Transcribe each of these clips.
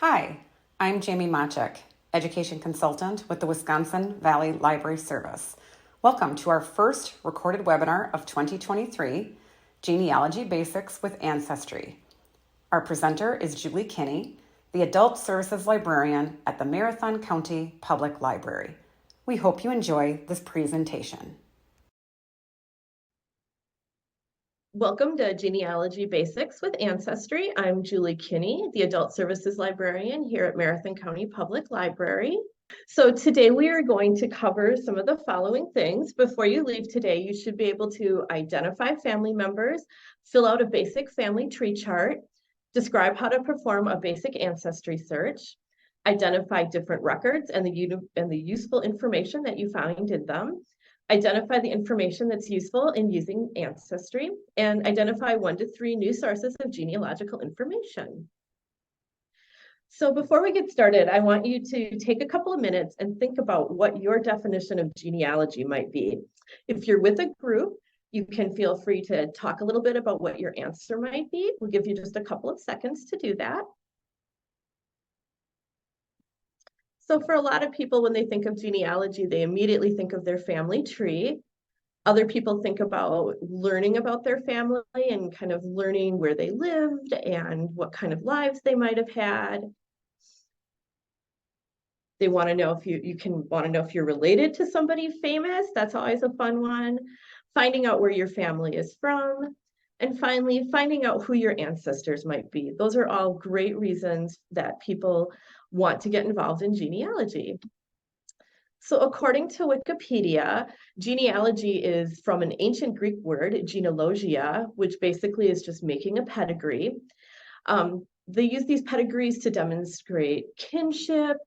Hi, I'm Jamie Machek, Education Consultant with the Wisconsin Valley Library Service. Welcome to our first recorded webinar of 2023, Genealogy Basics with Ancestry. Our presenter is Julie Kinney, the Adult Services Librarian at the Marathon County Public Library. We hope you enjoy this presentation. Welcome to Genealogy Basics with Ancestry. I'm Julie Kinney, the Adult Services Librarian here at Marathon County Public Library. So today we are going to cover some of the following things. Before you leave today, you should be able to identify family members, fill out a basic family tree chart, describe how to perform a basic ancestry search, identify different records and the useful information that you find in them, identify the information that's useful in using Ancestry, and identify 1 to 3 new sources of genealogical information. So before we get started, I want you to take a couple of minutes and think about what your definition of genealogy might be. If you're with a group, you can feel free to talk a little bit about what your answer might be. We'll give you just a couple of seconds to do that. So for a lot of people, when they think of genealogy, they immediately think of their family tree. Other people think about learning about their family and kind of learning where they lived and what kind of lives they might have had. They want to know if you want to know if you're related to somebody famous. That's always a fun one. Finding out where your family is from. And finally, finding out who your ancestors might be. Those are all great reasons that people want to get involved in genealogy. So according to Wikipedia, genealogy is from an ancient Greek word, genealogia, which basically is just making a pedigree. They use these pedigrees to demonstrate kinship,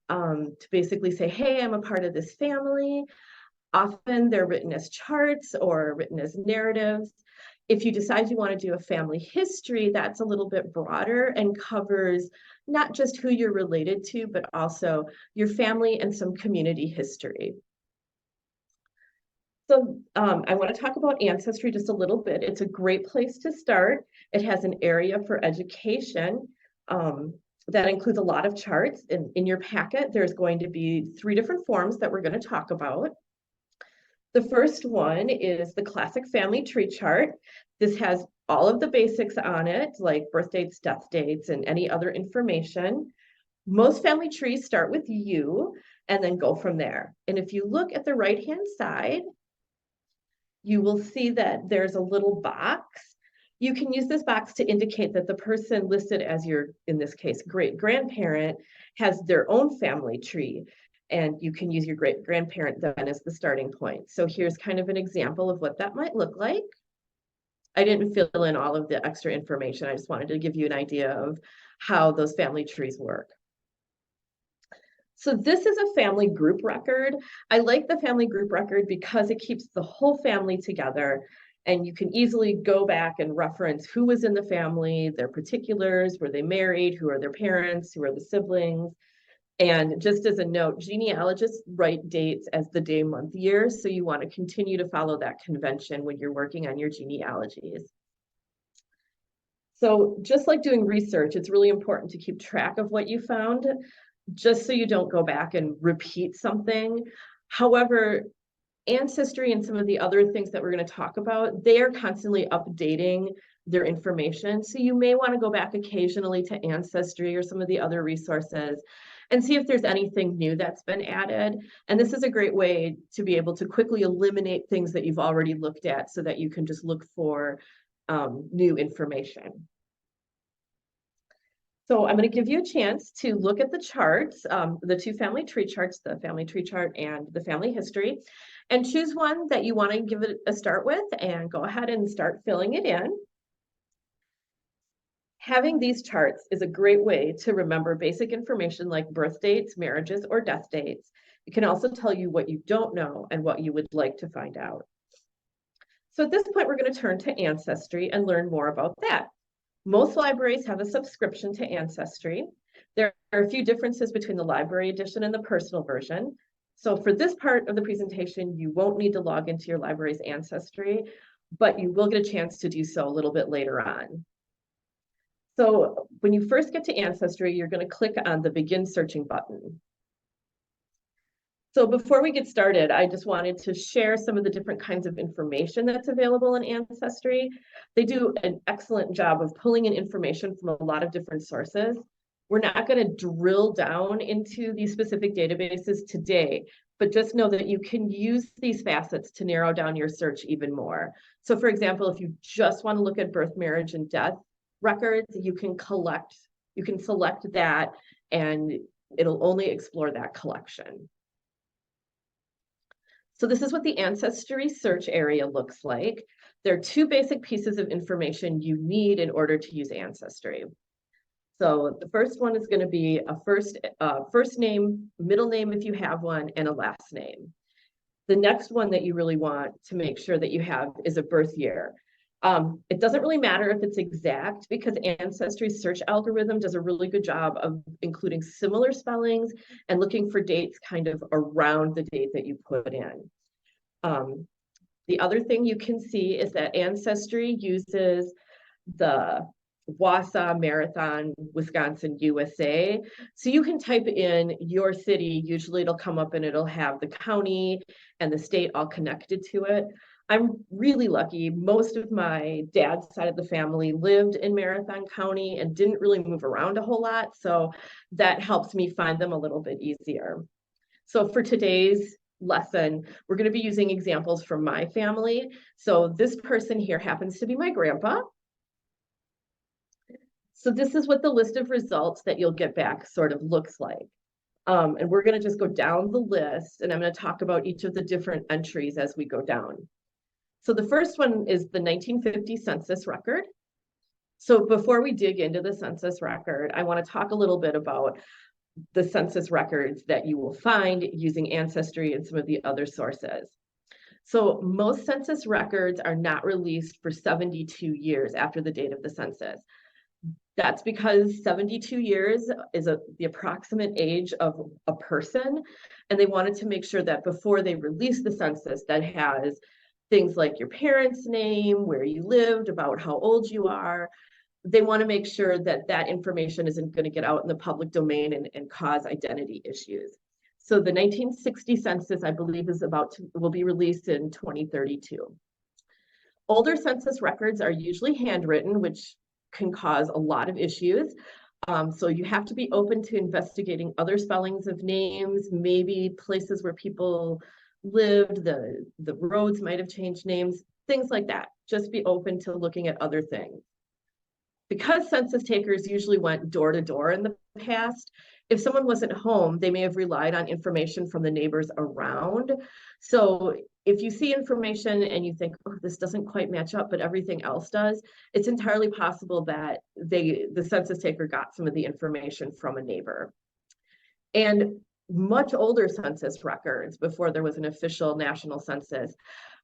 to basically say, hey, I'm a part of this family. Often they're written as charts or written as narratives. If you decide you want to do a family history, that's a little bit broader and covers not just who you're related to, but also your family and some community history. So I want to talk about Ancestry just a little bit. It's a great place to start. It has an area for education that includes a lot of charts. In your packet, there's going to be 3 different forms that we're going to talk about. The first one is the classic family tree chart. This has all of the basics on it, like birth dates, death dates, and any other information. Most family trees start with you and then go from there. And if you look at the right-hand side, you will see that there's a little box. You can use this box to indicate that the person listed as your, in this case, great-grandparent has their own family tree. And you can use your great-grandparent then as the starting point. So here's kind of an example of what that might look like. I didn't fill in all of the extra information. I just wanted to give you an idea of how those family trees work. So this is a family group record. I like the family group record because it keeps the whole family together, and you can easily go back and reference who was in the family, their particulars, were they married, who are their parents, who are the siblings. And just as a note, genealogists write dates as the day, month, year, so you want to continue to follow that convention when you're working on your genealogies. So just like doing research, it's really important to keep track of what you found, just so you don't go back and repeat something. However, Ancestry and some of the other things that we're going to talk about, they are constantly updating their information. So you may want to go back occasionally to Ancestry or some of the other resources and see if there's anything new that's been added. And this is a great way to be able to quickly eliminate things that you've already looked at so that you can just look for new information. So I'm going to give you a chance to look at the charts, the 2 family tree charts, the family tree chart and the family history, and choose one that you want to give it a start with and go ahead and start filling it in. Having these charts is a great way to remember basic information like birth dates, marriages, or death dates. It can also tell you what you don't know and what you would like to find out. So at this point, we're going to turn to Ancestry and learn more about that. Most libraries have a subscription to Ancestry. There are a few differences between the library edition and the personal version. So for this part of the presentation, you won't need to log into your library's Ancestry, but you will get a chance to do so a little bit later on. So when you first get to Ancestry, you're going to click on the Begin Searching button. So before we get started, I just wanted to share some of the different kinds of information that's available in Ancestry. They do an excellent job of pulling in information from a lot of different sources. We're not going to drill down into these specific databases today, but just know that you can use these facets to narrow down your search even more. So for example, if you just want to look at birth, marriage, and death records, you can select that and it'll only explore that collection. So this is what the Ancestry search area looks like. There are two basic pieces of information you need in order to use Ancestry. So the first one is going to be a first name, middle name if you have one, and a last name. The next one that you really want to make sure that you have is a birth year. It doesn't really matter if it's exact because Ancestry's search algorithm does a really good job of including similar spellings and looking for dates kind of around the date that you put in. The other thing you can see is that Ancestry uses the Wausau Marathon, Wisconsin, USA. So you can type in your city, usually it'll come up and it'll have the county and the state all connected to it. I'm really lucky. Most of my dad's side of the family lived in Marathon County and didn't really move around a whole lot. So that helps me find them a little bit easier. So for today's lesson, we're going to be using examples from my family. So this person here happens to be my grandpa. So this is what the list of results that you'll get back sort of looks like. And we're going to just go down the list and I'm going to talk about each of the different entries as we go down. So the first one is the 1950 census record. So before we dig into the census record, I want to talk a little bit about the census records that you will find using Ancestry and some of the other sources. So most census records are not released for 72 years after the date of the census. That's because 72 years is the approximate age of a person, and they wanted to make sure that before they release the census that has things like your parents' name, where you lived, about how old you are, they want to make sure that that information isn't going to get out in the public domain and cause identity issues. So the 1960 census, I believe, will be released in 2032. Older census records are usually handwritten, which can cause a lot of issues. So you have to be open to investigating other spellings of names, maybe places where people lived, the roads might have changed names, things like that. Just be open to looking at other things. Because census takers usually went door to door in the past, if someone wasn't home, they may have relied on information from the neighbors around. So if you see information and you think, oh, this doesn't quite match up, but everything else does, it's entirely possible that the census taker got some of the information from a neighbor. And much older census records, before there was an official national census,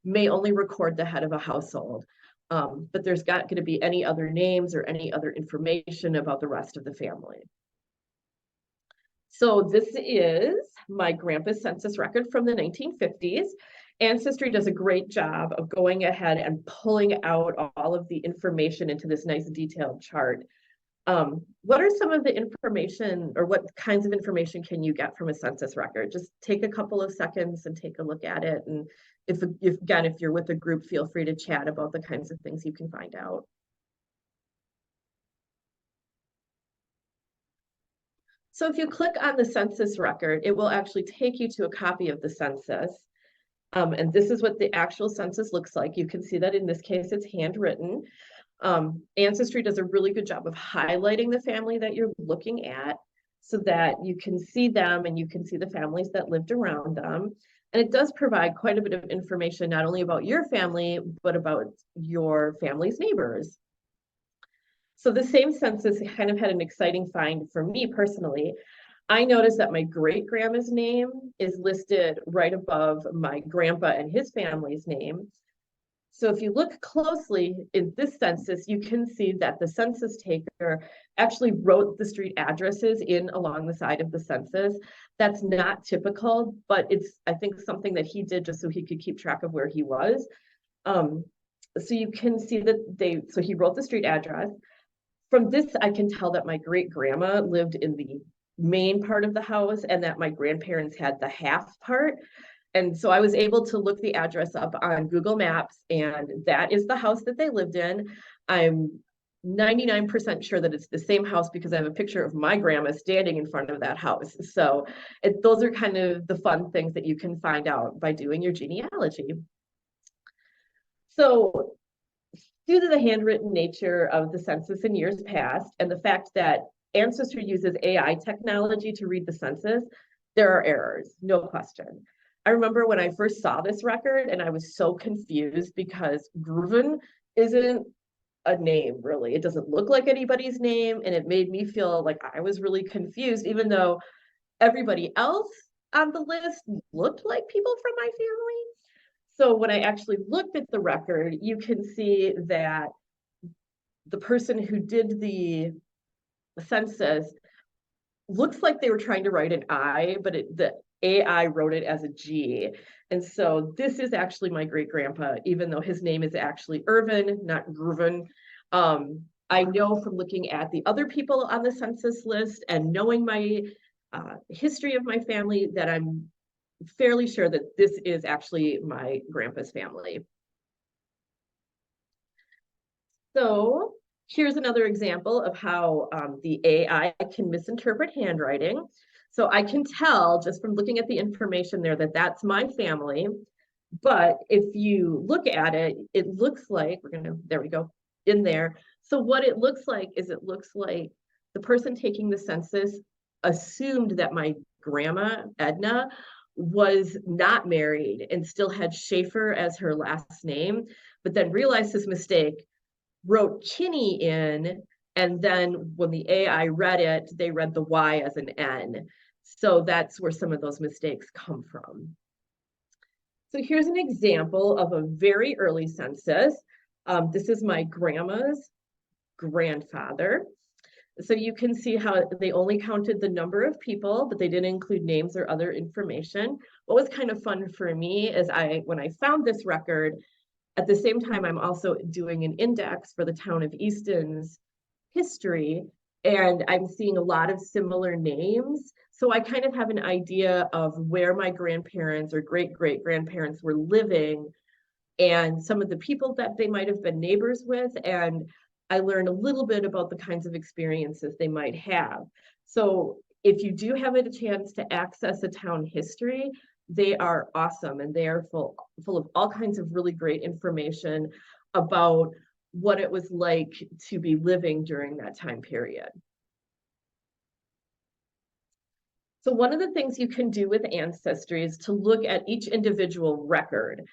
may only record the head of a household. But there's not going to be any other names or any other information about the rest of the family. So this is my grandpa's census record from the 1950s. Ancestry does a great job of going ahead and pulling out all of the information into this nice detailed chart. What are some of the information, or what kinds of information can you get from a census record? Just take a couple of seconds and take a look at it. And if you're with a group, feel free to chat about the kinds of things you can find out. So if you click on the census record, it will actually take you to a copy of the census. And this is what the actual census looks like. You can see that in this case, it's handwritten. Ancestry does a really good job of highlighting the family that you're looking at so that you can see them and you can see the families that lived around them. And it does provide quite a bit of information, not only about your family, but about your family's neighbors. So the same census kind of had an exciting find for me personally. I noticed that my great-grandma's name is listed right above my grandpa and his family's name. So if you look closely in this census, you can see that the census taker actually wrote the street addresses in along the side of the census. That's not typical, but it's, I think, something that he did just so he could keep track of where he was. So you can see that so he wrote the street address. From this, I can tell that my great-grandma lived in the main part of the house and that my grandparents had the half part. And so I was able to look the address up on Google Maps, and that is the house that they lived in. I'm 99% sure that it's the same house because I have a picture of my grandma standing in front of that house. So those are kind of the fun things that you can find out by doing your genealogy. So due to the handwritten nature of the census in years past and the fact that Ancestry uses AI technology to read the census, there are errors, no question. I remember when I first saw this record and I was so confused because Grooven isn't a name, really. It doesn't look like anybody's name, and it made me feel like I was really confused, even though everybody else on the list looked like people from my family. So when I actually looked at the record, you can see that the person who did the census looks like they were trying to write an I, but the AI wrote it as a G. And so this is actually my great-grandpa, even though his name is actually Irvin, not Grooven. I know from looking at the other people on the census list and knowing my history of my family that I'm fairly sure that this is actually my grandpa's family. So here's another example of how the AI can misinterpret handwriting. So I can tell just from looking at the information there that that's my family. But if you look at it, it looks like, there we go, in there. So what it looks like is it looks like the person taking the census assumed that my grandma, Edna, was not married and still had Schaefer as her last name, but then realized his mistake, wrote Kinney in, and then when the AI read it, they read the Y as an N. So that's where some of those mistakes come from. So here's an example of a very early census. This is my grandma's grandfather. So you can see how they only counted the number of people, but they didn't include names or other information. What was kind of fun for me is when I found this record, at the same time, I'm also doing an index for the town of Easton's history, and I'm seeing a lot of similar names. So I kind of have an idea of where my grandparents or great-great-grandparents were living and some of the people that they might have been neighbors with. And I learned a little bit about the kinds of experiences they might have. So if you do have a chance to access a town history, they are awesome, and they are full of all kinds of really great information about what it was like to be living during that time period. So one of the things you can do with Ancestry is to look at each individual record.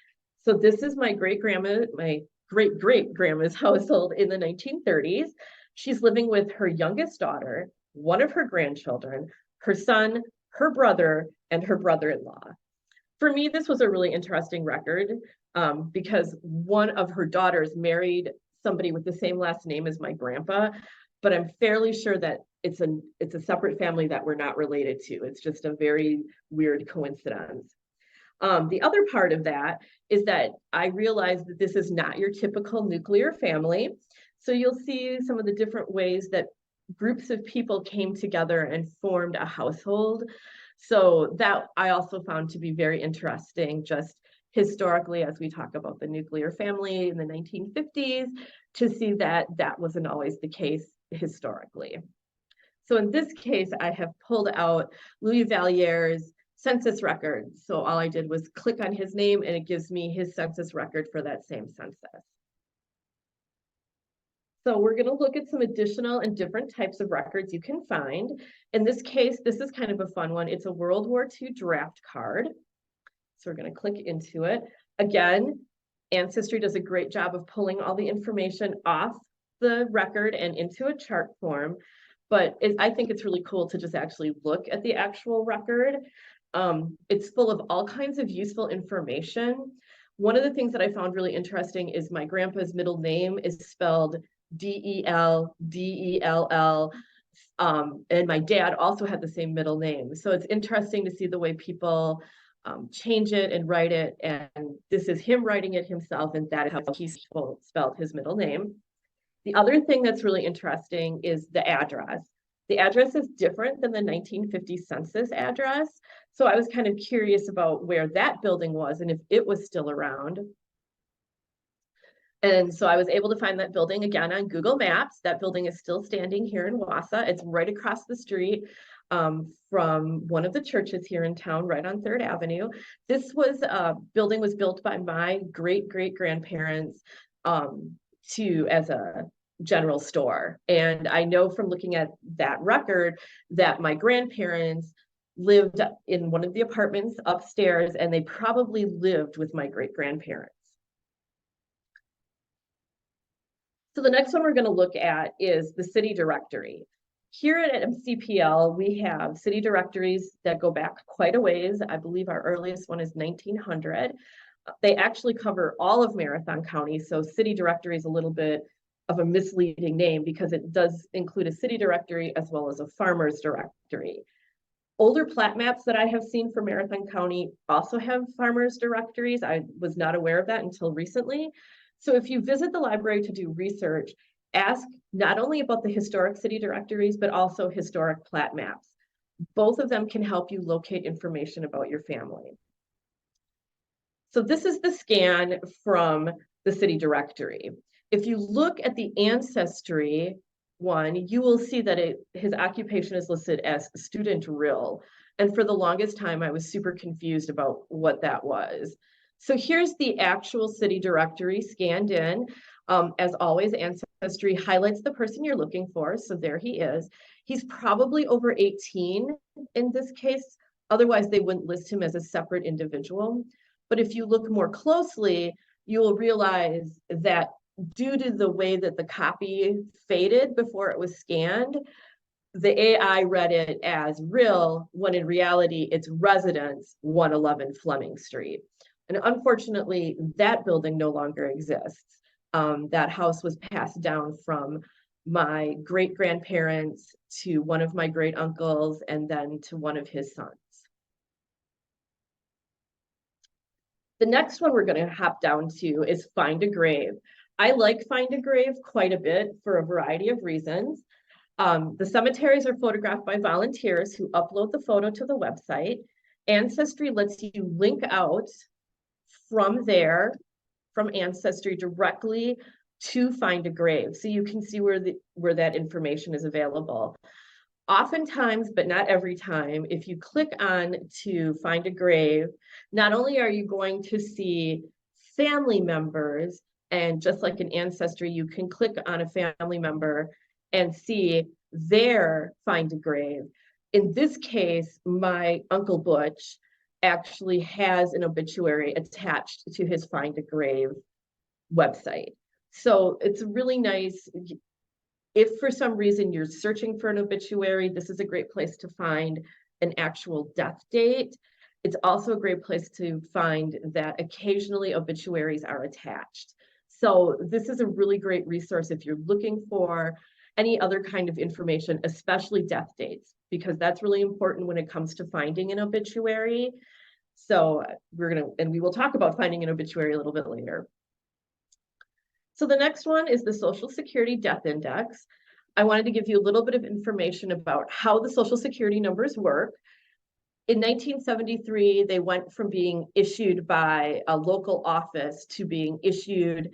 So this is my great-great-grandma's household in the 1930s. She's living with her youngest daughter, one of her grandchildren, her son, her brother, and her brother-in-law. For me, this was a really interesting record because one of her daughters married somebody with the same last name as my grandpa, but I'm fairly sure that it's a separate family that we're not related to. It's just a very weird coincidence. The other part of that is that I realized that this is not your typical nuclear family. So you'll see some of the different ways that groups of people came together and formed a household. So that I also found to be very interesting, just historically, as we talk about the nuclear family in the 1950s, to see that that wasn't always the case historically. So in this case, I have pulled out Louis Vallier's census record. So all I did was click on his name and it gives me his census record for that same census. So we're going to look at some additional and different types of records you can find. In this case, this is kind of a fun one. It's a World War II draft card. So we're going to click into it. Again, Ancestry does a great job of pulling all the information off the record and into a chart form. But I think it's really cool to just actually look at the actual record. It's full of all kinds of useful information. One of the things that I found really interesting is my grandpa's middle name is spelled D-E-L, D-E-L-L. And my dad also had the same middle name. So it's interesting to see the way people change it and write it. And this is him writing it himself, and that is how he spelled his middle name. The other thing that's really interesting is the address. The address is different than the 1950 census address. So I was kind of curious about where that building was and if it was still around. And so I was able to find that building again on Google Maps. That building is still standing here in Wausau. It's right across the street from one of the churches here in town, right on 3rd Avenue. This building was built by my great-great-grandparents as a general store. And I know from looking at that record that my grandparents lived in one of the apartments upstairs, and they probably lived with my great-grandparents. So the next one we're going to look at is the city directory. Here at MCPL, we have city directories that go back quite a ways. I believe our earliest one is 1900. They actually cover all of Marathon County, so city directory is a little bit of a misleading name because it does include a city directory as well as a farmer's directory. Older plat maps that I have seen for Marathon County also have farmers directories. I was not aware of that until recently. So if you visit the library to do research, ask not only about the historic city directories, but also historic plat maps. Both of them can help you locate information about your family. So this is the scan from the city directory. If you look at the Ancestry one, you will see that his occupation is listed as student RIL. And for the longest time, I was super confused about what that was. So here's the actual city directory scanned in. As always, Ancestry highlights the person you're looking for. So there he is. He's probably over 18 in this case. Otherwise, they wouldn't list him as a separate individual. But if you look more closely, you will realize that due to the way that the copy faded before it was scanned, the AI read it as RIL, when in reality, it's residence 111 Fleming Street. And unfortunately, that building no longer exists. That house was passed down from my great-grandparents to one of my great uncles and then to one of his sons. The next one we're going to hop down to is Find a Grave. I like Find a Grave quite a bit for a variety of reasons. The cemeteries are photographed by volunteers who upload the photo to the website. Ancestry lets you link out from there, from Ancestry directly to Find a Grave. So you can see where that information is available. Oftentimes, but not every time, if you click on to Find a Grave, not only are you going to see family members, and just like in Ancestry, you can click on a family member and see their Find a Grave. In this case, my Uncle Butch actually has an obituary attached to his Find a Grave website. So it's really nice. If for some reason you're searching for an obituary, this is a great place to find an actual death date. It's also a great place to find that occasionally obituaries are attached. So this is a really great resource if you're looking for any other kind of information, especially death dates, because that's really important when it comes to finding an obituary. So we will talk about finding an obituary a little bit later. So the next one is the Social Security Death Index. I wanted to give you a little bit of information about how the Social Security numbers work. In 1973, they went from being issued by a local office to being issued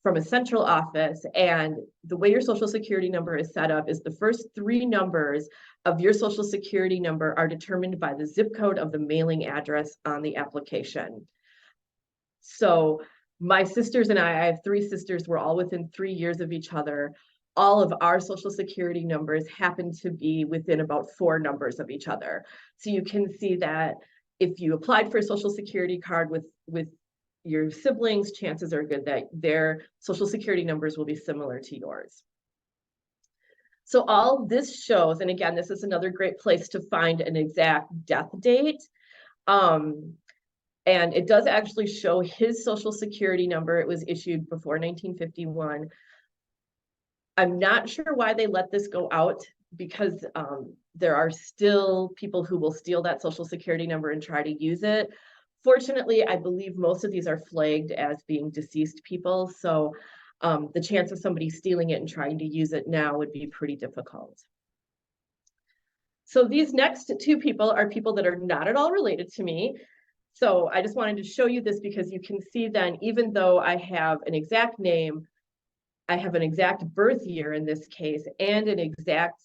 from a central office. And the way your Social Security number is set up is the first 3 numbers of your Social Security number are determined by the zip code of the mailing address on the application. So my sisters and I have 3 sisters, we're all within 3 years of each other. All of our Social Security numbers happen to be within about 4 numbers of each other. So you can see that if you applied for a Social Security card with your siblings, chances are good that their Social Security numbers will be similar to yours. So all this shows, and again, this is another great place to find an exact death date. And it does actually show his Social Security number. It was issued before 1951. I'm not sure why they let this go out, because there are still people who will steal that Social Security number and try to use it. Fortunately, I believe most of these are flagged as being deceased people, so the chance of somebody stealing it and trying to use it now would be pretty difficult. So these next two people are people that are not at all related to me. So I just wanted to show you this because you can see then, even though I have an exact name, I have an exact birth year in this case, and an exact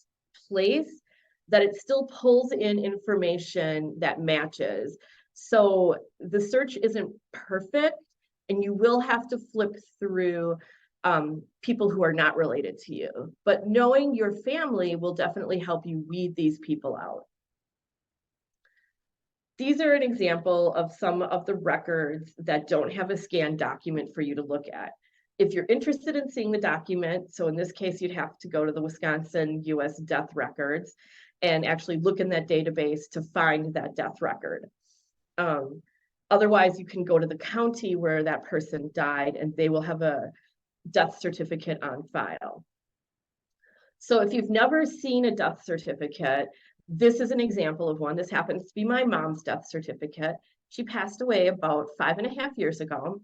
place, that it still pulls in information that matches. So the search isn't perfect, and you will have to flip through people who are not related to you. But knowing your family will definitely help you weed these people out. These are an example of some of the records that don't have a scanned document for you to look at. If you're interested in seeing the document, so in this case, you'd have to go to the Wisconsin US death records and actually look in that database to find that death record. Otherwise, you can go to the county where that person died and they will have a death certificate on file. So if you've never seen a death certificate, this is an example of one. This happens to be my mom's death certificate. She passed away about 5.5 years ago.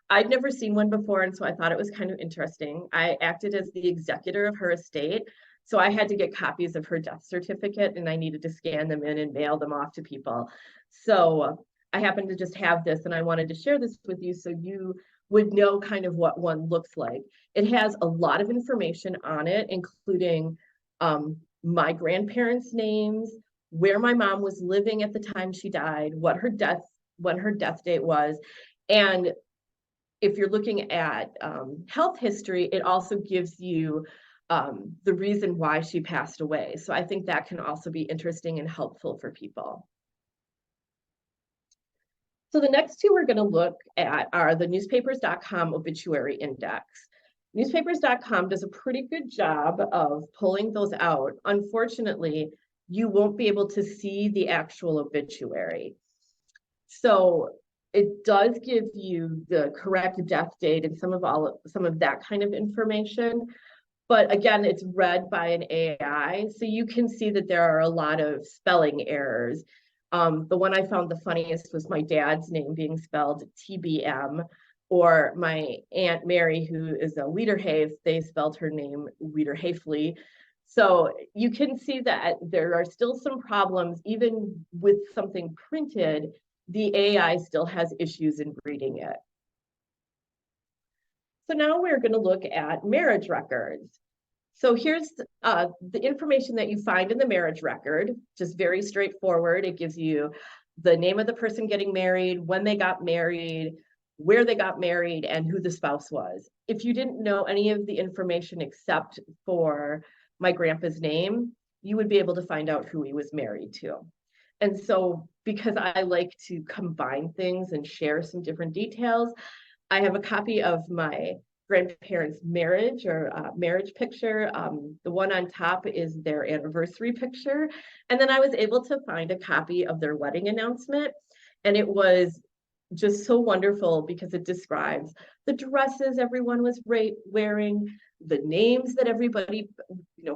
I'd never seen one before, and so I thought it was kind of interesting. I acted as the executor of her estate, so I had to get copies of her death certificate, and I needed to scan them in and mail them off to people. So I happened to just have this, and I wanted to share this with you so you would know kind of what one looks like. It has a lot of information on it, including my grandparents' names, where my mom was living at the time she died, what her death date was, and if you're looking at health history, it also gives you the reason why she passed away. So I think that can also be interesting and helpful for people. So the next two we're going to look at are the newspapers.com obituary index. Newspapers.com does a pretty good job of pulling those out. Unfortunately, you won't be able to see the actual obituary. So it does give you the correct death date and some of that kind of information. But again, it's read by an AI, so you can see that there are a lot of spelling errors. The one I found the funniest was my dad's name being spelled TBM, or my Aunt Mary, who is a Wiederhafe, they spelled her name Wiederhafely. So you can see that there are still some problems, even with something printed, the AI still has issues in reading it. So now we're going to look at marriage records. So here's the information that you find in the marriage record, just very straightforward. It gives you the name of the person getting married, when they got married, where they got married, and who the spouse was. If you didn't know any of the information except for my grandpa's name, you would be able to find out who he was married to. And so because I like to combine things and share some different details, I have a copy of my grandparents' marriage or marriage picture. The one on top is their anniversary picture. And then I was able to find a copy of their wedding announcement. And it was just so wonderful because it describes the dresses everyone was wearing, the names that everybody,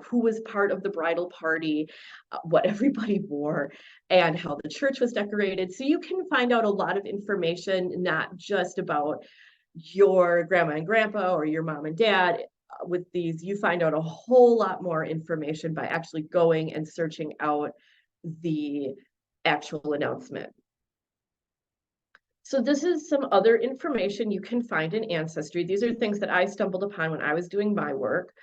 who was part of the bridal party, what everybody wore, and how the church was decorated. So you can find out a lot of information, not just about your grandma and grandpa or your mom and dad. With these, you find out a whole lot more information by actually going and searching out the actual announcement. So this is some other information you can find in Ancestry. These are things that I stumbled upon when I was doing my work.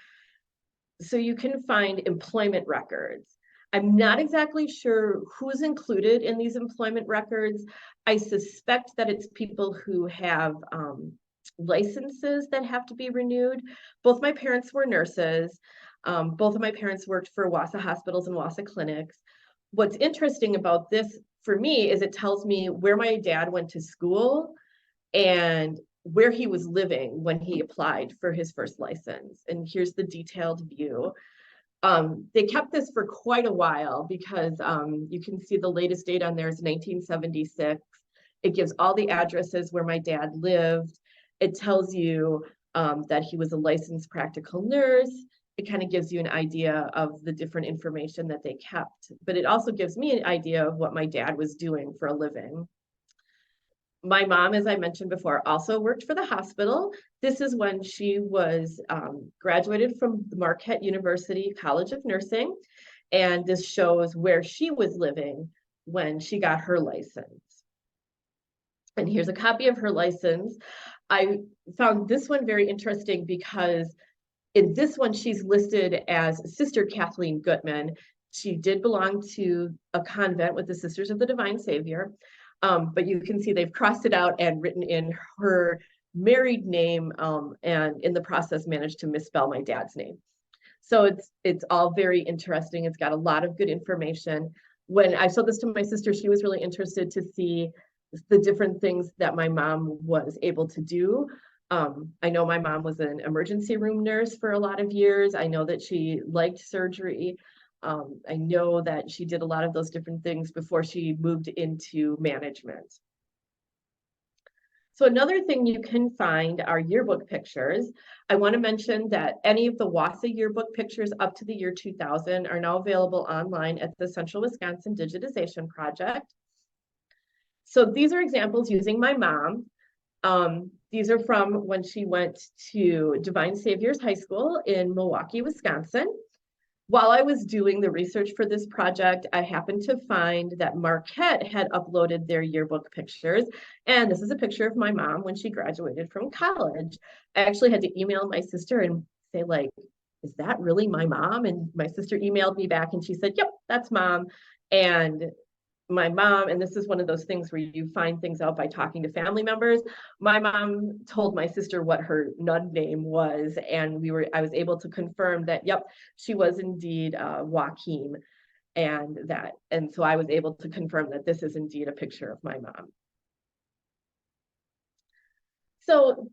So you can find employment records. I'm not exactly sure who's included in these employment records. I suspect that it's people who have licenses that have to be renewed. Both my parents were nurses. Both of my parents worked for WASA hospitals and WASA clinics. What's interesting about this for me is it tells me where my dad went to school and where he was living when he applied for his first license. And here's the detailed view. They kept this for quite a while because you can see the latest date on there is 1976. It gives all the addresses where my dad lived. It tells you that he was a licensed practical nurse. It kind of gives you an idea of the different information that they kept, but it also gives me an idea of what my dad was doing for a living. My mom, as I mentioned before, also worked for the hospital. This is when she was graduated from the Marquette University College of Nursing. And this shows where she was living when she got her license. And here's a copy of her license. I found this one very interesting because in this one, she's listed as Sister Kathleen Gutman. She did belong to a convent with the Sisters of the Divine Savior. But you can see they've crossed it out and written in her married name, and in the process managed to misspell my dad's name. So it's all very interesting. It's got a lot of good information. When I showed this to my sister, she was really interested to see the different things that my mom was able to do. I know my mom was an emergency room nurse for a lot of years. I know that she liked surgery. I know that she did a lot of those different things before she moved into management. So another thing you can find are yearbook pictures. I want to mention that any of the WASA yearbook pictures up to the year 2000 are now available online at the Central Wisconsin Digitization Project. So these are examples using my mom. These are from when she went to Divine Saviors High School in Milwaukee, Wisconsin. While I was doing the research for this project, I happened to find that Marquette had uploaded their yearbook pictures. And this is a picture of my mom when she graduated from college. I actually had to email my sister and say, like, is that really my mom? And my sister emailed me back and she said, yep, that's mom. And my mom, and this is one of those things where you find things out by talking to family members. My mom told my sister what her nun name was, and I was able to confirm that, yep, she was indeed Joachim, and so I was able to confirm that this is indeed a picture of my mom. So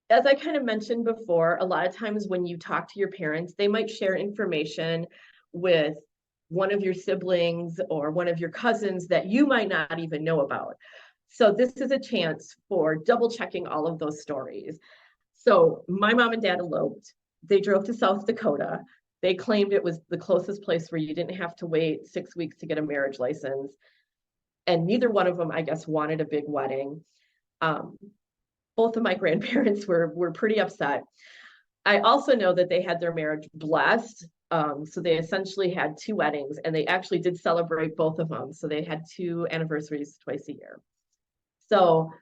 as I kind of mentioned before, a lot of times when you talk to your parents, they might share information with one of your siblings or one of your cousins that you might not even know about. So this is a chance for double checking all of those stories. So my mom and dad eloped. They drove to South Dakota. They claimed it was the closest place where you didn't have to wait 6 weeks to get a marriage license. And neither one of them, I guess, wanted a big wedding. Both of my grandparents were pretty upset. I also know that they had their marriage blessed. So they essentially had 2 weddings, and they actually did celebrate both of them. So they had 2 anniversaries twice a year. So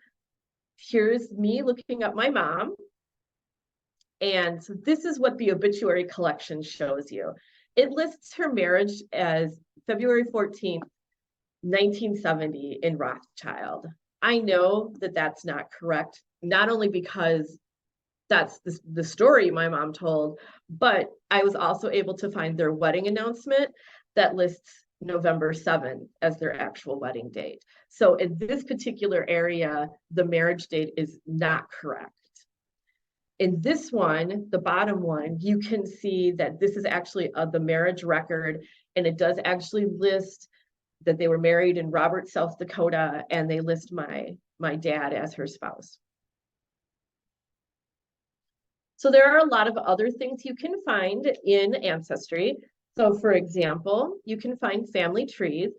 here's me looking up my mom. And so this is what the obituary collection shows you. It lists her marriage as February 14th, 1970 in Rothschild. I know that that's not correct, not only because that's the story my mom told, but I was also able to find their wedding announcement that lists November 7th as their actual wedding date. So in this particular area, the marriage date is not correct. In this one, the bottom one, you can see that this is actually the marriage record, and it does actually list that they were married in Robert, South Dakota, and they list my dad as her spouse. So there are a lot of other things you can find in Ancestry. So for example, you can find family trees.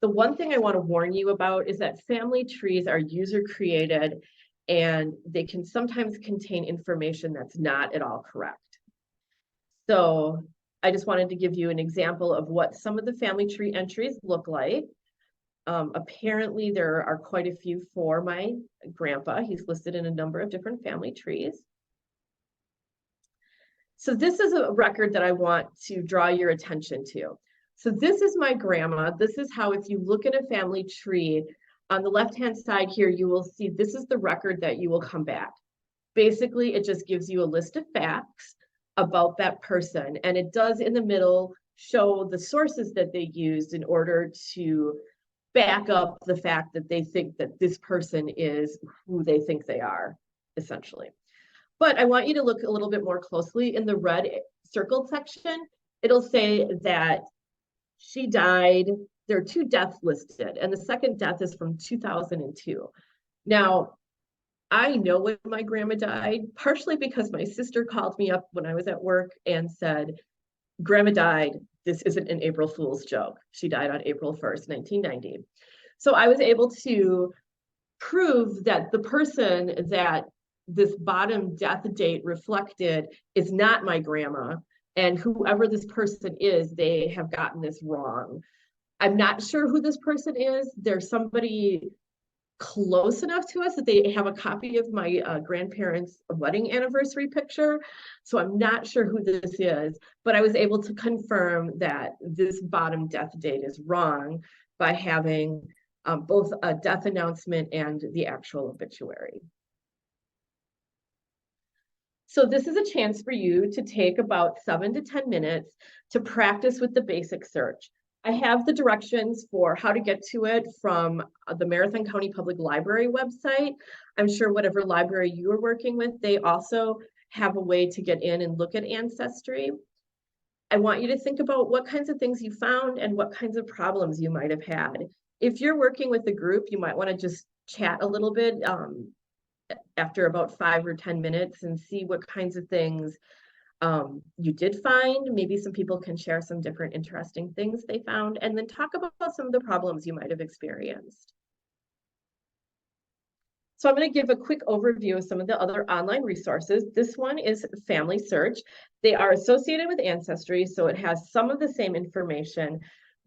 The one thing I want to warn you about is that family trees are user created, and they can sometimes contain information that's not at all correct. So I just wanted to give you an example of what some of the family tree entries look like. Apparently there are quite a few for my grandpa. He's listed in a number of different family trees. So this is a record that I want to draw your attention to. So this is my grandma. This is how, if you look at a family tree, on the left-hand side here, you will see this is the record that you will come back. Basically, it just gives you a list of facts about that person. And it does in the middle show the sources that they used in order to back up the fact that they think that this person is who they think they are, essentially. But I want you to look a little bit more closely in the red circled section. It'll say that she died. There are 2 deaths listed, and the second death is from 2002. Now, I know when my grandma died, partially because my sister called me up when I was at work and said, grandma died. This isn't an April Fool's joke. She died on April 1st, 1990. So I was able to prove that the person that this bottom death date reflected is not my grandma, and whoever this person is, they have gotten this wrong. I'm not sure who this person is. There's somebody close enough to us that they have a copy of my grandparents' wedding anniversary picture. So I'm not sure who this is, but I was able to confirm that this bottom death date is wrong by having both a death announcement and the actual obituary. So this is a chance for you to take about 7 to 10 minutes to practice with the basic search. I have the directions for how to get to it from the Marathon County Public Library website. I'm sure whatever library you are working with, they also have a way to get in and look at Ancestry. I want you to think about what kinds of things you found and what kinds of problems you might have had. If you're working with a group, you might want to just chat a little bit after about 5 or 10 minutes and see what kinds of things you did find. Maybe some people can share some different interesting things they found, and then talk about some of the problems you might have experienced. So I'm going to give a quick overview of some of the other online resources. This one is Family Search. They are associated with Ancestry, so it has some of the same information,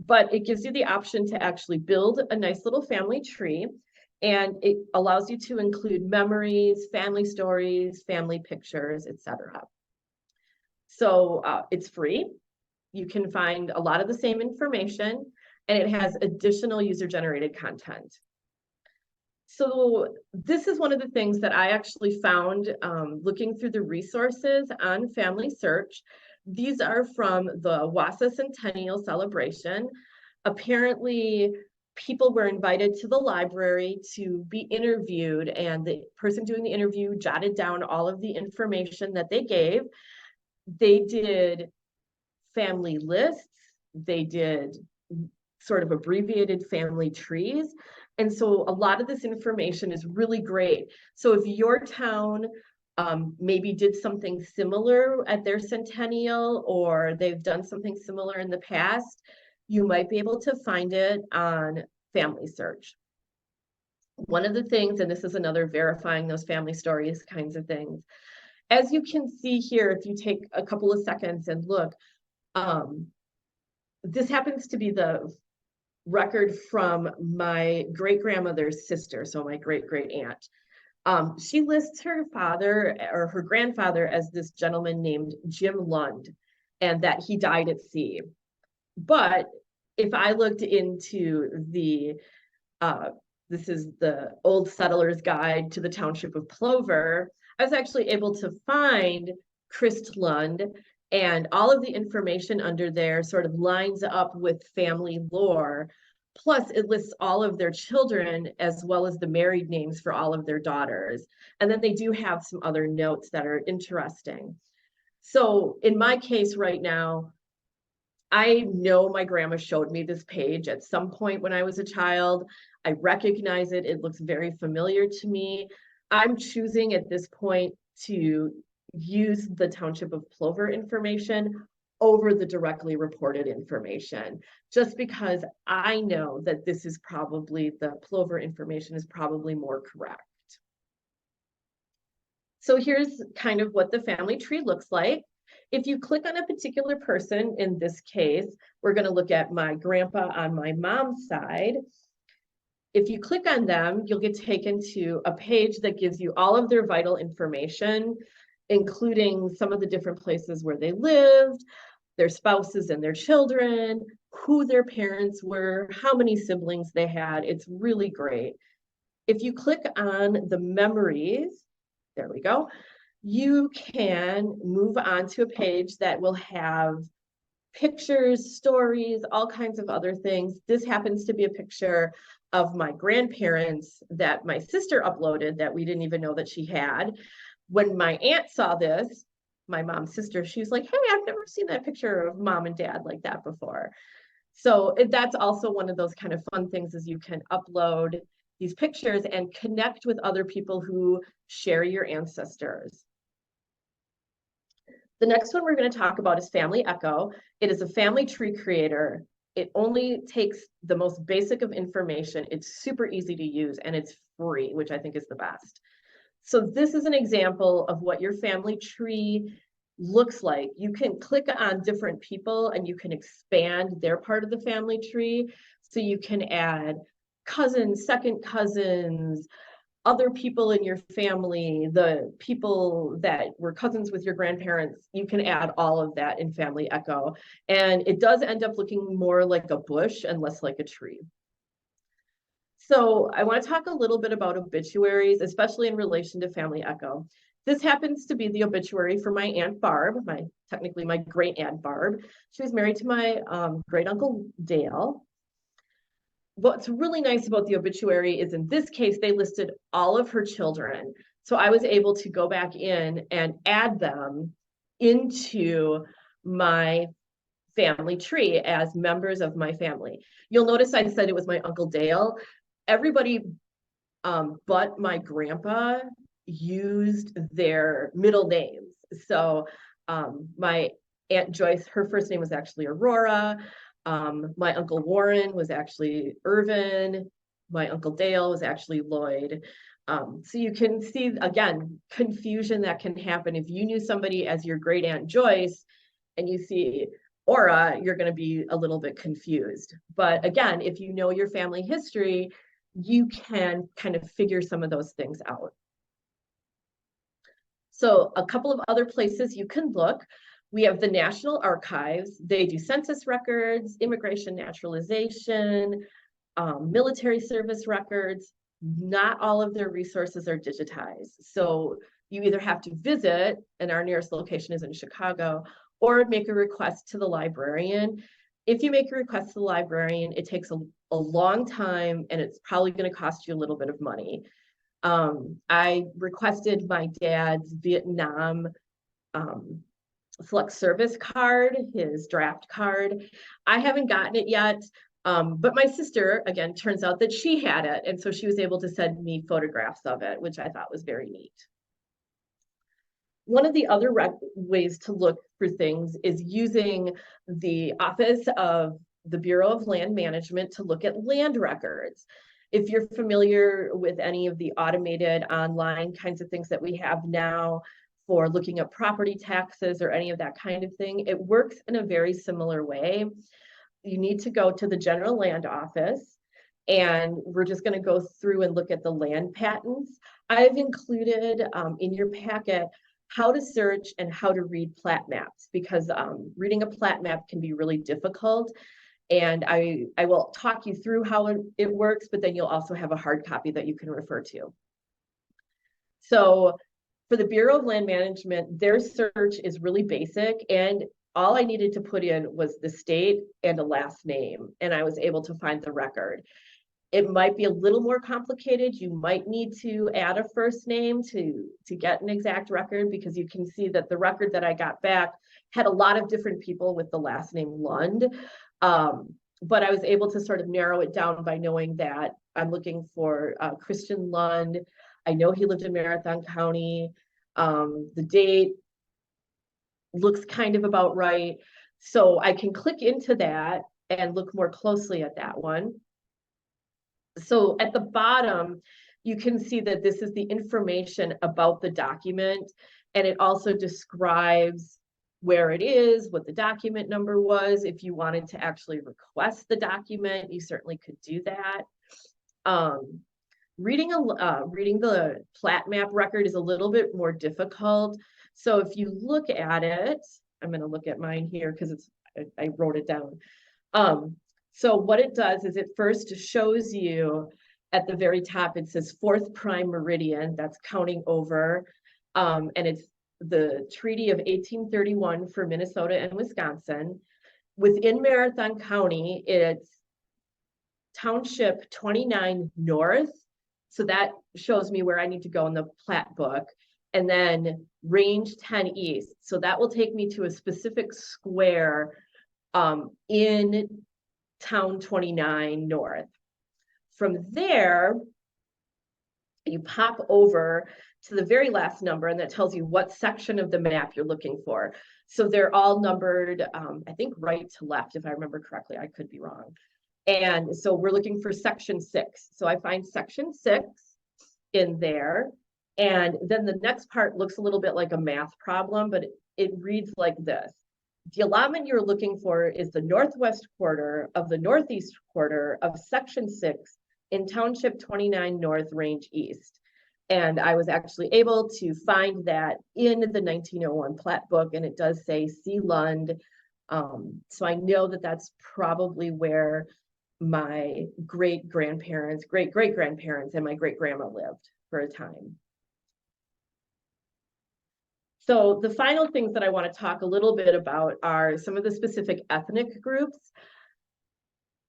but it gives you the option to actually build a nice little family tree, and it allows you to include memories, family stories, family pictures, etc. So it's free. You can find a lot of the same information, and it has additional user-generated content. So this is one of the things that I actually found looking through the resources on Family Search. These are from the Wassa Centennial Celebration. Apparently, people were invited to the library to be interviewed, and the person doing the interview jotted down all of the information that they gave. They did family lists, they did sort of abbreviated family trees. And so a lot of this information is really great. So if your town maybe did something similar at their centennial, or they've done something similar in the past, you might be able to find it on Family Search. One of the things, and this is another verifying those family stories kinds of things, as you can see here, if you take a couple of seconds and look, this happens to be the record from my great-grandmother's sister, so my great-great-aunt. She lists her father or her grandfather as this gentleman named Jim Lund, and that he died at sea. But if I looked into the, this is the Old Settler's Guide to the Township of Plover, I was actually able to find Christ Lund, and all of the information under there sort of lines up with family lore. Plus, it lists all of their children as well as the married names for all of their daughters. And then they do have some other notes that are interesting. So in my case right now, I know my grandma showed me this page at some point when I was a child. I recognize it. It looks very familiar to me. I'm choosing at this point to use the Township of Plover information over the directly reported information, just because I know that this is probably, the Plover information is probably more correct. So here's kind of what the family tree looks like. If you click on a particular person, in this case, we're going to look at my grandpa on my mom's side. If you click on them, you'll get taken to a page that gives you all of their vital information, including some of the different places where they lived, their spouses and their children, who their parents were, how many siblings they had. It's really great. If you click on the memories, there we go, you can move on to a page that will have pictures, stories, all kinds of other things. This happens to be a picture of my grandparents that my sister uploaded that we didn't even know that she had. When my aunt saw this, my mom's sister, she was like, hey, I've never seen that picture of mom and dad like that before. So that's also one of those kind of fun things, is you can upload these pictures and connect with other people who share your ancestors. The next one we're going to talk about is Family Echo. It is a family tree creator. It only takes the most basic of information. It's super easy to use, and it's free, which I think is the best. So this is an example of what your family tree looks like. You can click on different people and you can expand their part of the family tree. So you can add cousins, second cousins, other people in your family, the people that were cousins with your grandparents. You can add all of that in Family Echo. And it does end up looking more like a bush and less like a tree. So I want to talk a little bit about obituaries, especially in relation to Family Echo. This happens to be the obituary for my Aunt Barb, technically my great Aunt Barb. She was married to my great uncle Dale. What's really nice about the obituary is in this case, they listed all of her children. So I was able to go back in and add them into my family tree as members of my family. You'll notice I said it was my Uncle Dale. Everybody but my grandpa used their middle names. So my Aunt Joyce, her first name was actually Aurora. My Uncle Warren was actually Irvin. My Uncle Dale was actually Lloyd. So you can see, again, confusion that can happen. If you knew somebody as your great Aunt Joyce and you see Aura, you're going to be a little bit confused. But again, if you know your family history, you can kind of figure some of those things out. So a couple of other places you can look. We have the National Archives. They do census records, immigration naturalization, military service records. Not all of their resources are digitized. So you either have to visit, and our nearest location is in Chicago, or make a request to the librarian. If you make a request to the librarian, it takes a long time and it's probably going to cost you a little bit of money. I requested my dad's Vietnam select service card, his draft card. I haven't gotten it yet, but my sister, again, turns out that she had it. And so she was able to send me photographs of it, which I thought was very neat. One of the other ways to look for things is using the Office of the Bureau of Land Management to look at land records. If you're familiar with any of the automated online kinds of things that we have now for looking at property taxes or any of that kind of thing, it works in a very similar way. You need to go to the General Land Office, and we're just going to go through and look at the land patents. I've included in your packet how to search and how to read plat maps, because reading a plat map can be really difficult. And I will talk you through how it works, but then you'll also have a hard copy that you can refer to. So for the Bureau of Land Management, their search is really basic, and all I needed to put in was the state and a last name, and I was able to find the record. It might be a little more complicated. You might need to add a first name to get an exact record, because you can see that the record that I got back had a lot of different people with the last name Lund. But I was able to sort of narrow it down by knowing that I'm looking for Christian Lund. I know he lived in Marathon County. The date looks kind of about right. So I can click into that and look more closely at that one. So at the bottom, you can see that this is the information about the document, and it also describes where it is, what the document number was. If you wanted to actually request the document, you certainly could do that. Reading the plat map record is a little bit more difficult. So if you look at it, I'm going to look at mine here because I wrote it down. So what it does is it first shows you at the very top, it says 4th prime meridian, that's counting over. And it's the Treaty of 1831 for Minnesota and Wisconsin. Within Marathon County, it's Township 29 North. So that shows me where I need to go in the plat book. And then Range 10 East. So that will take me to a specific square in Town 29 North. From there, you pop over to the very last number, and that tells you what section of the map you're looking for. So they're all numbered, I think right to left, if I remember correctly. I could be wrong. And so we're looking for section 6. So I find section 6. in there. And then the next part looks a little bit like a math problem, but it reads like this. The allotment you're looking for is the northwest quarter of the northeast quarter of Section 6 in Township 29 North, Range East. And I was actually able to find that in the 1901 plat book, and it does say C. Lund. So I know that that's probably where my great-grandparents, great-great-grandparents, and my great-grandma lived for a time. So the final things that I want to talk a little bit about are some of the specific ethnic groups.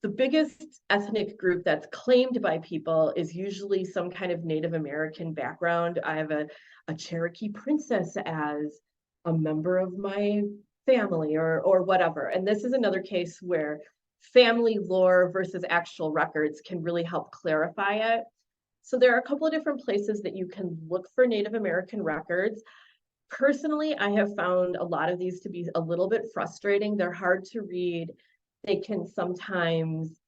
The biggest ethnic group that's claimed by people is usually some kind of Native American background. I have a Cherokee princess as a member of my family or whatever. And this is another case where family lore versus actual records can really help clarify it. So there are a couple of different places that you can look for Native American records. Personally, I have found a lot of these to be a little bit frustrating. They're hard to read. They can sometimes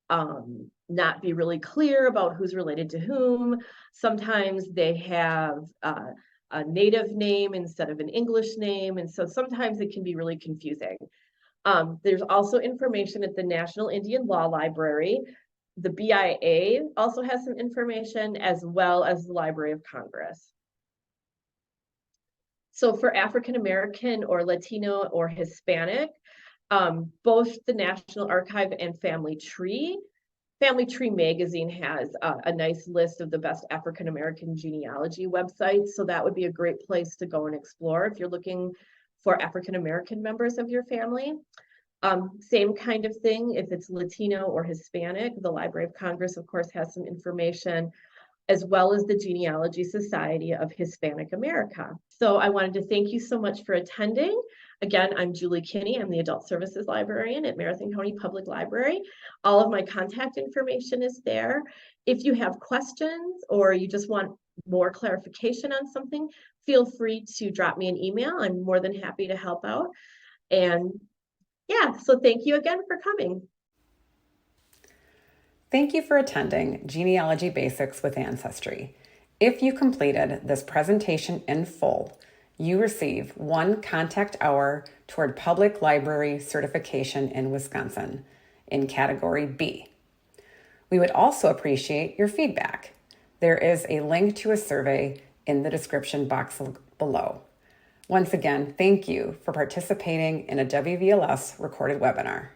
not be really clear about who's related to whom. Sometimes they have a native name instead of an English name. And so sometimes it can be really confusing. There's also information at the National Indian Law Library. The BIA also has some information, as well as the Library of Congress. So for African American or Latino or Hispanic, both the National Archive and Family Tree magazine has a nice list of the best African American genealogy websites. So that would be a great place to go and explore if you're looking for African American members of your family. Same kind of thing if it's Latino or Hispanic. The Library of Congress, of course, has some information, as well as the Genealogy Society of Hispanic America. So I wanted to thank you so much for attending. Again, I'm Julie Kinney. I'm the Adult Services Librarian at Marathon County Public Library. All of my contact information is there. If you have questions or you just want more clarification on something, feel free to drop me an email. I'm more than happy to help out. And yeah, so thank you again for coming. Thank you for attending Genealogy Basics with Ancestry. If you completed this presentation in full, you receive 1 contact hour toward Public Library Certification in Wisconsin in Category B. We would also appreciate your feedback. There is a link to a survey in the description box below. Once again, thank you for participating in a WVLS recorded webinar.